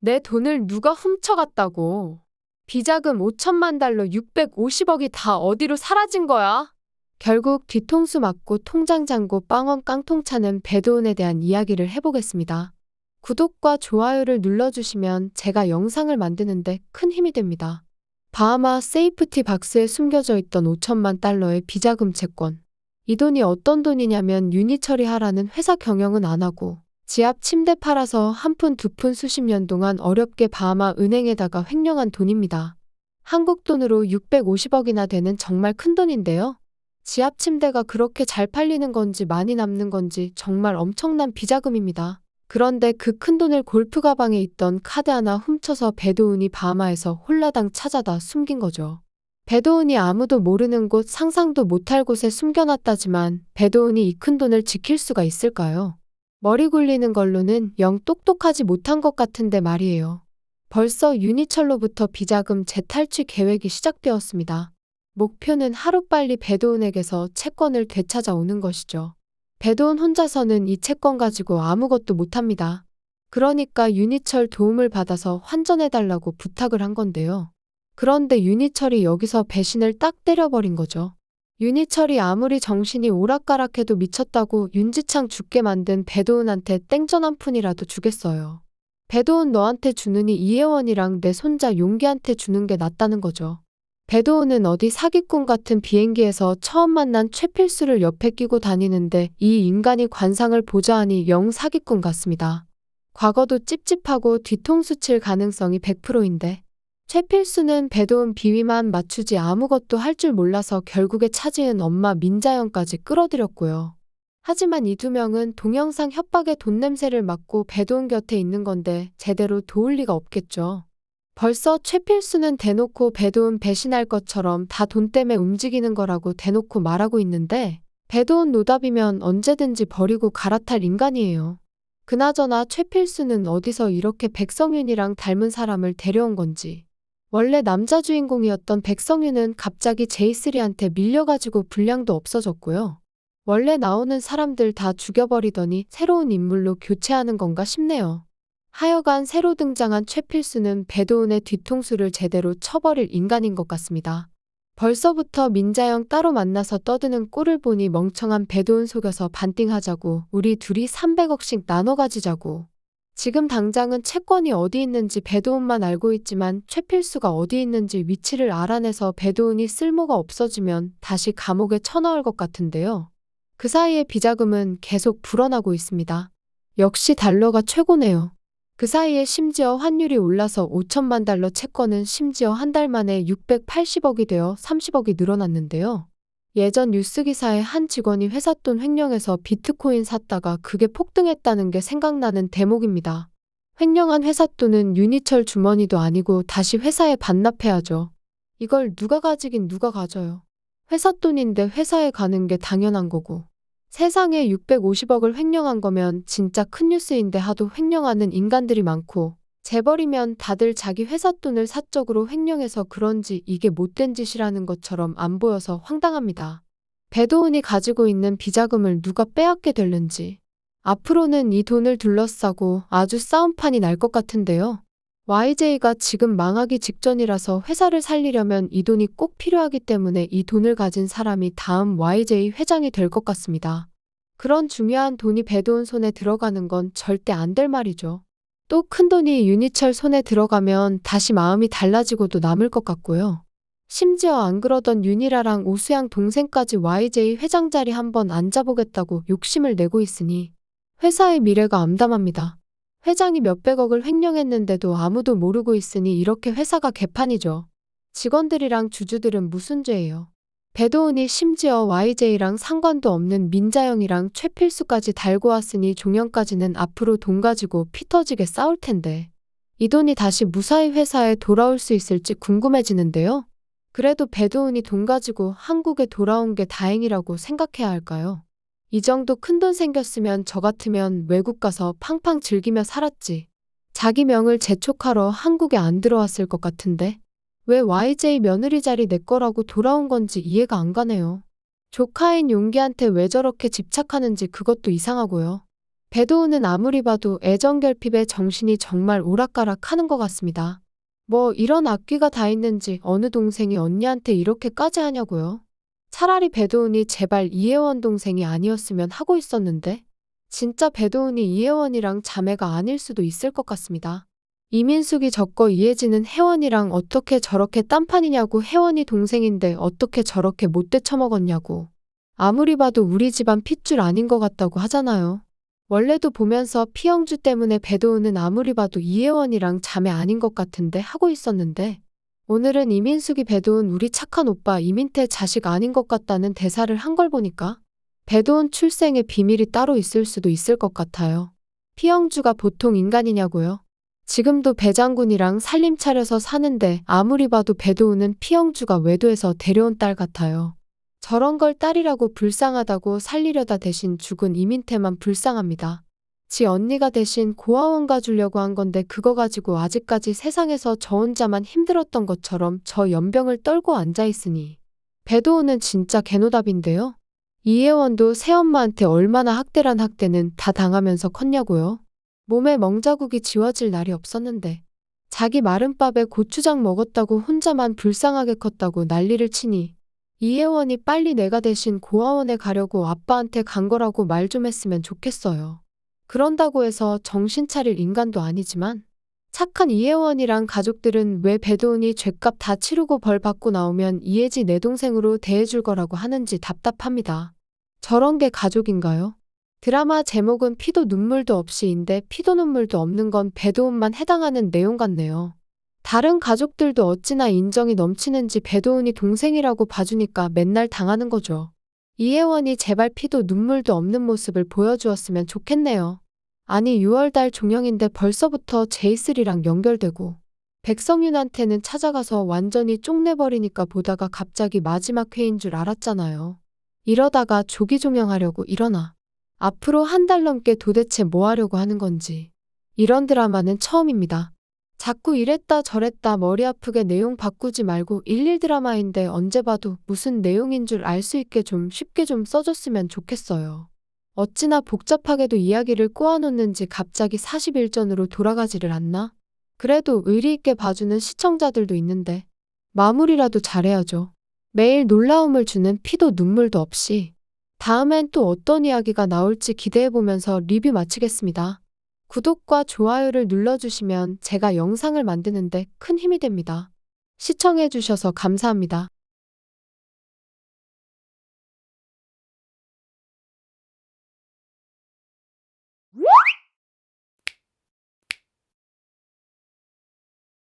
내 돈을 누가 훔쳐갔다고. 비자금 5천만 달러 650억이 다 어디로 사라진 거야? 결국 뒤통수 맞고 통장 잔고 빵원 깡통 차는 배도은에 대한 이야기를 해보겠습니다. 구독과 좋아요를 눌러주시면 제가 영상을 만드는데 큰 힘이 됩니다. 바하마 세이프티 박스에 숨겨져 있던 5천만 달러의 비자금 채권. 이 돈이 어떤 돈이냐면 유니 처리하라는 회사 경영은 안 하고 지압 침대 팔아서 한 푼 두 푼 수십 년 동안 어렵게 바하마 은행에다가 횡령한 돈입니다. 한국 돈으로 650억이나 되는 정말 큰 돈인데요. 지압 침대가 그렇게 잘 팔리는 건지 많이 남는 건지 정말 엄청난 비자금입니다. 그런데 그 큰 돈을 골프 가방에 있던 카드 하나 훔쳐서 배도은이 바하마에서 홀라당 찾아다 숨긴 거죠. 배도은이 아무도 모르는 곳, 상상도 못할 곳에 숨겨놨다지만 배도은이 이 큰 돈을 지킬 수가 있을까요? 머리 굴리는 걸로는 영 똑똑하지 못한 것 같은데 말이에요. 벌써 유니철로부터 비자금 재탈취 계획이 시작되었습니다. 목표는 하루빨리 배도은에게서 채권을 되찾아오는 것이죠. 배도은 혼자서는 이 채권 가지고 아무것도 못합니다. 그러니까 유니철 도움을 받아서 환전해달라고 부탁을 한 건데요. 그런데 유니철이 여기서 배신을 딱 때려버린 거죠. 유니철이 아무리 정신이 오락가락해도 미쳤다고 윤지창 죽게 만든 배도은한테 땡전 한 푼이라도 주겠어요. 배도은 너한테 주느니 이혜원이랑 내 손자 용기한테 주는 게 낫다는 거죠. 배도은은 어디 사기꾼 같은 비행기에서 처음 만난 최필수를 옆에 끼고 다니는데 이 인간이 관상을 보자하니 영 사기꾼 같습니다. 과거도 찝찝하고 뒤통수 칠 가능성이 100%인데 최필수는 배도은 비위만 맞추지 아무것도 할 줄 몰라서 결국에 차지은 엄마 민자영까지 끌어들였고요. 하지만 이 두 명은 동영상 협박의 돈 냄새를 맡고 배도은 곁에 있는 건데 제대로 도울 리가 없겠죠. 벌써 최필수는 대놓고 배도은 배신할 것처럼 다 돈 때문에 움직이는 거라고 대놓고 말하고 있는데 배도은 노답이면 언제든지 버리고 갈아탈 인간이에요. 그나저나 최필수는 어디서 이렇게 백성윤이랑 닮은 사람을 데려온 건지. 원래 남자 주인공이었던 백성윤은 갑자기 제이스리한테 밀려가지고 분량도 없어졌고요. 원래 나오는 사람들 다 죽여버리더니 새로운 인물로 교체하는 건가 싶네요. 하여간 새로 등장한 최필수는 배도은의 뒤통수를 제대로 쳐버릴 인간인 것 같습니다. 벌써부터 민자영 따로 만나서 떠드는 꼴을 보니 멍청한 배도은 속여서 반띵하자고 우리 둘이 300억씩 나눠 가지자고. 지금 당장은 채권이 어디 있는지 배도은만 알고 있지만 최필수가 어디 있는지 위치를 알아내서 배도은이 쓸모가 없어지면 다시 감옥에 쳐넣을 것 같은데요. 그 사이에 비자금은 계속 불어나고 있습니다. 역시 달러가 최고네요. 그 사이에 심지어 환율이 올라서 5천만 달러 채권은 심지어 한 달 만에 680억이 되어 30억이 늘어났는데요. 예전 뉴스기사에 한 직원이 회사 돈 횡령해서 비트코인 샀다가 그게 폭등했다는 게 생각나는 대목입니다. 횡령한 회사 돈은 유니철 주머니도 아니고 다시 회사에 반납해야죠. 이걸 누가 가지긴 누가 가져요. 회사 돈인데 회사에 가는 게 당연한 거고. 세상에 650억을 횡령한 거면 진짜 큰 뉴스인데 하도 횡령하는 인간들이 많고 재벌이면 다들 자기 회사 돈을 사적으로 횡령해서 그런지 이게 못된 짓이라는 것처럼 안 보여서 황당합니다. 배도은이 가지고 있는 비자금을 누가 빼앗게 될는지. 앞으로는 이 돈을 둘러싸고 아주 싸움판이 날 것 같은데요. YJ가 지금 망하기 직전이라서 회사를 살리려면 이 돈이 꼭 필요하기 때문에 이 돈을 가진 사람이 다음 YJ 회장이 될 것 같습니다. 그런 중요한 돈이 배도은 손에 들어가는 건 절대 안 될 말이죠. 또 큰 돈이 유니철 손에 들어가면 다시 마음이 달라지고도 남을 것 같고요. 심지어 안 그러던 윤희라랑 오수양 동생까지 YJ 회장 자리 한번 앉아보겠다고 욕심을 내고 있으니 회사의 미래가 암담합니다. 회장이 몇백억을 횡령했는데도 아무도 모르고 있으니 이렇게 회사가 개판이죠. 직원들이랑 주주들은 무슨 죄예요. 배도은이 심지어 YJ랑 상관도 없는 민자영이랑 최필수까지 달고 왔으니 종영까지는 앞으로 돈 가지고 피 터지게 싸울 텐데 이 돈이 다시 무사히 회사에 돌아올 수 있을지 궁금해지는데요. 그래도 배도은이 돈 가지고 한국에 돌아온 게 다행이라고 생각해야 할까요? 이 정도 큰돈 생겼으면 저 같으면 외국 가서 팡팡 즐기며 살았지. 자기 명을 재촉하러 한국에 안 들어왔을 것 같은데 왜 YJ 며느리 자리 내 거라고 돌아온 건지 이해가 안 가네요. 조카인 용기한테 왜 저렇게 집착하는지 그것도 이상하고요. 배도우는 아무리 봐도 애정결핍에 정신이 정말 오락가락 하는 것 같습니다. 뭐 이런 악귀가 다 있는지 어느 동생이 언니한테 이렇게까지 하냐고요. 차라리 배도훈이 제발 이혜원 동생이 아니었으면 하고 있었는데 진짜 배도훈이 이혜원이랑 자매가 아닐 수도 있을 것 같습니다. 이민숙이 적고 이혜진은 혜원이랑 어떻게 저렇게 딴판이냐고 혜원이 동생인데 어떻게 저렇게 못돼 처먹었냐고. 아무리 봐도 우리 집안 핏줄 아닌 것 같다고 하잖아요. 원래도 보면서 피영주 때문에 배도훈은 아무리 봐도 이혜원이랑 자매 아닌 것 같은데 하고 있었는데 오늘은 이민숙이 배도훈 우리 착한 오빠 이민태 자식 아닌 것 같다는 대사를 한 걸 보니까 배도훈 출생의 비밀이 따로 있을 수도 있을 것 같아요. 피영주가 보통 인간이냐고요? 지금도 배장군이랑 살림 차려서 사는데 아무리 봐도 배도훈은 피영주가 외도해서 데려온 딸 같아요. 저런 걸 딸이라고 불쌍하다고 살리려다 대신 죽은 이민태만 불쌍합니다. 지 언니가 대신 고아원 가주려고 한 건데 그거 가지고 아직까지 세상에서 저 혼자만 힘들었던 것처럼 저 연병을 떨고 앉아있으니. 배도훈은 진짜 개노답인데요. 이혜원도 새엄마한테 얼마나 학대란 학대는 다 당하면서 컸냐고요. 몸에 멍자국이 지워질 날이 없었는데 자기 마른밥에 고추장 먹었다고 혼자만 불쌍하게 컸다고 난리를 치니 이혜원이 빨리 내가 대신 고아원에 가려고 아빠한테 간 거라고 말 좀 했으면 좋겠어요. 그런다고 해서 정신 차릴 인간도 아니지만 착한 이혜원이랑 가족들은 왜 배도훈이 죗값 다 치르고 벌 받고 나오면 이혜지 내 동생으로 대해줄 거라고 하는지 답답합니다. 저런 게 가족인가요? 드라마 제목은 피도 눈물도 없이인데 피도 눈물도 없는 건 배도훈만 해당하는 내용 같네요. 다른 가족들도 어찌나 인정이 넘치는지 배도훈이 동생이라고 봐주니까 맨날 당하는 거죠. 이혜원이 제발 피도 눈물도 없는 모습을 보여주었으면 좋겠네요. 아니 6월달 종영인데 벌써부터 제이슬이랑 연결되고 백성윤한테는 찾아가서 완전히 쪽내버리니까 보다가 갑자기 마지막 회인 줄 알았잖아요. 이러다가 조기 종영하려고 이러나. 앞으로 한 달 넘게 도대체 뭐 하려고 하는 건지. 이런 드라마는 처음입니다. 자꾸 이랬다 저랬다 머리 아프게 내용 바꾸지 말고 일일 드라마인데 언제 봐도 무슨 내용인 줄 알 수 있게 좀 쉽게 좀 써줬으면 좋겠어요. 어찌나 복잡하게도 이야기를 꼬아놓는지 갑자기 41전으로 돌아가지를 않나? 그래도 의리 있게 봐주는 시청자들도 있는데 마무리라도 잘해야죠. 매일 놀라움을 주는 피도 눈물도 없이 다음엔 또 어떤 이야기가 나올지 기대해보면서 리뷰 마치겠습니다. 구독과 좋아요를 눌러주시면 제가 영상을 만드는데 큰 힘이 됩니다. 시청해주셔서 감사합니다.